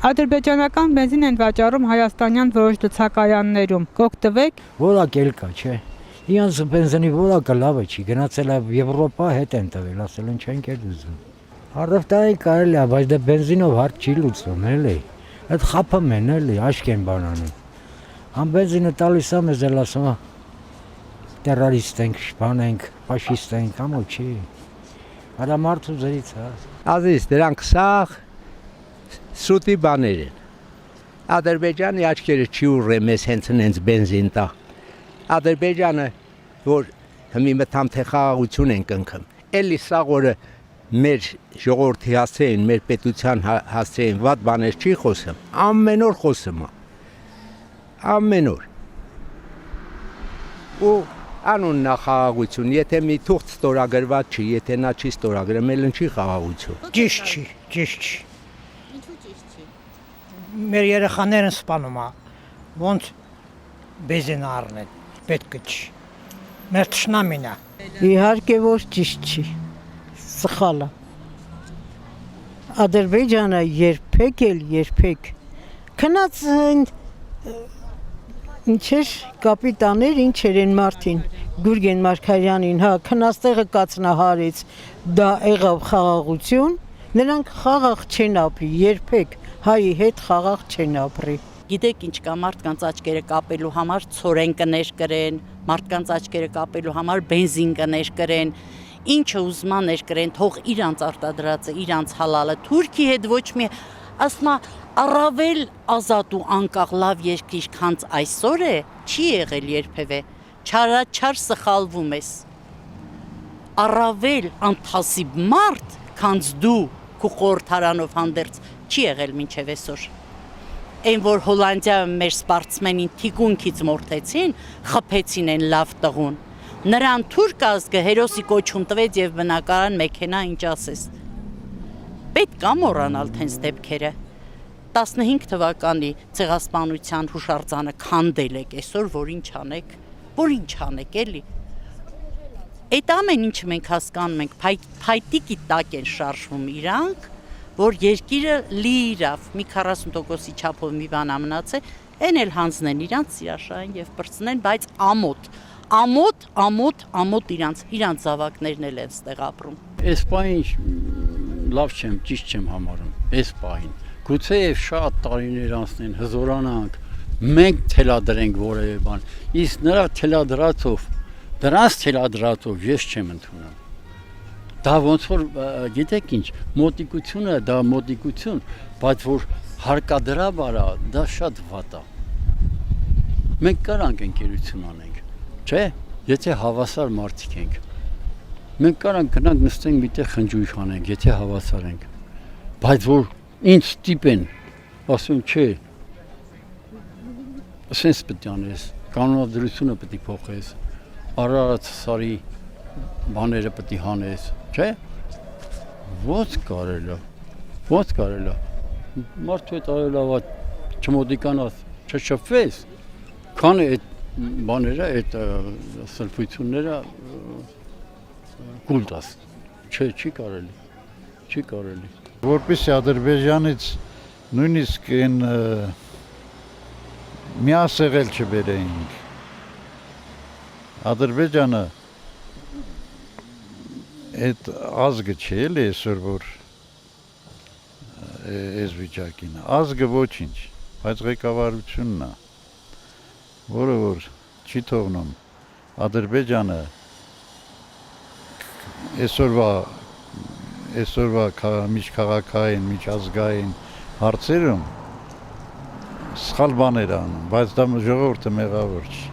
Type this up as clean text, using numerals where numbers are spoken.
Ադրբեջանական բենզին են վաճառում հայաստանյան որոշ լցակայաններում։ Կօգտվեք։ Որակ էլ կա, չէ։ Իրանց բենզինի որակը լավ է, չի գնացել է Եվրոպա հետ են տվել, ասել են չենք էլ ուզում։ Առևտարի կարելի է, բայց դե բենզինով հարց չի լուծվում, էլի։ Այդ խափում են, էլի, աշկ են բանանում։ Համ բենզինը տալիս է մեզ էլ ասում է տերորիստ ենք, շփան ենք, ֆաշիստ ենք, ամո չի։ Արա մարդու զրից է։ Ազիզ, դրանք սաղ սուտի բաներ են։ Ադրբեջանի աչքերը չի ուռել մեզ հենց բենզին տա։ Ադրբեջանը, որ հիմի մտամ թե խաղաղություն են կնքում, էլի սաղ օրը մեր ժողովրդի հասցեին, մեր պետության հասցեին վատ բաներ չի խոսում, ամեն օր խոսում է, ամեն օր։ Ու անուննա խաղաղություն, եթե մի թուղթ ստորագրված չի, եթե նա չի ստորագրել, էլ չի խաղաղություն։ Ճիշտ չի։ Ինչու ճիշտ չի։ Մեր երեխաներն սպանում է, ոնց բենզին առնել, պետք չի։ Մեր թշնամին է։ Իհարկե որ ճիշտ չի։ Սխալ է։ Ադրբեջանը երբեք քնած ինչեր կապիտաներ ինչեր են Մարտին Գուրգեն Մարգարյանին, հա, քնաստեղը կացնահարեց, դա եղավ խաղաղություն, նրանք խաղաղ չեն ապրի, երբեք հայի հետ խաղաղ չեն ապրի։ Գիտեք ինչ կա, մարդկանց աչքերը կապելու համար ցորեն կներկրեն, մարդկանց աչքերը կապելու համար բենզին կներկրեն, ինչը ուզմա ներկրեն, թող իրանց արտադրածը, իրանց հալալը, Թուրքի հետ ոչ մի, ասում է, առավել ազատ ու անկախ լավ երկիր քանց այսօր է, չի եղել երբևէ, չար սխալվում ես, առավել անթասիբ մարդ, քանց դու քու խորհրդարանով հանդերձ չի եղել մինչև այսօր։ Այն որ Հոլանդիայում մեր սպորտսմենին թիկունքից մորթեցին, խփեցին են լավ տղուն։ Նրան թուրք ազգը հերոսի կոչում տվեց եւ բնակարան մեքենա ինչ ասես։ Պետք է մոռանալ թենց դեպքերը։ 15 թվականի ցեղասպանության հուշարձանը քանդել եք այսօր, որ ինչ անեք էլի։ Այդ ամեն ինչը մենք հասկանում ենք, փայտիկի տակ են շարժվում իրանք, որ երկիրը լիրավ մի 40%-ի չափով մի բան ամնացե, այն էլ հանձնեն իրանց սիրաշային եւ բրցնեն, բայց ամոթ իրանց զավակներն էլ են ստեղ ապրում։ Այս պահին լավ չեմ, ճիշտ չեմ համարում, այս պահին։ Գուցե եւ շատ տարիներ անցնեն, հզորանանք, մենք թելադրենք որևէ բան, իսկ նրա դրանց թելադրածով ես չեմ ընդունում։ Դա ոնց որ գիտեք ինչ, մոտիկությունը դա մոտիկություն, բայց որ հարկադրաբար է, դա շատ վատ է։ Մենք կարանք ընկերություն անենք, չէ՞, եթե հավասար մարդիկ ենք։ Մենք կարանք գնանք նստենք միտեղ խնջույք անենք, եթե հավասար ենք։ Բայց որ ինձ ստիպեն, ասում չէ։ Սենց պետք է անես, կանոնադրությունը պետք է փոխես, Արարատսարի բաները պետք է հանես, չէ՞։ Ոնց կարելի է։ Մարդու հետ արելավա չմոդիկանաս, չշփվես, քան այդ բաները, այդ սրբությունները կուլ տաս, չի կարելի։ Որպեսզի Ադրբեջանից նույնիսկ այն միասեղել չբերեինք։ Ադրբեջանը այդ ազգը չի էլի այսօր որ այս վիճակին, ազգը ոչինչ, բայց ղեկավարությունն է, որը որ չի թողնում Ադրբեջանը այսօրվա միջքաղաքային, միջազգային հարցերում սխալ բաներ անում, բայց դա ժողովուրդը մեղավոր չի։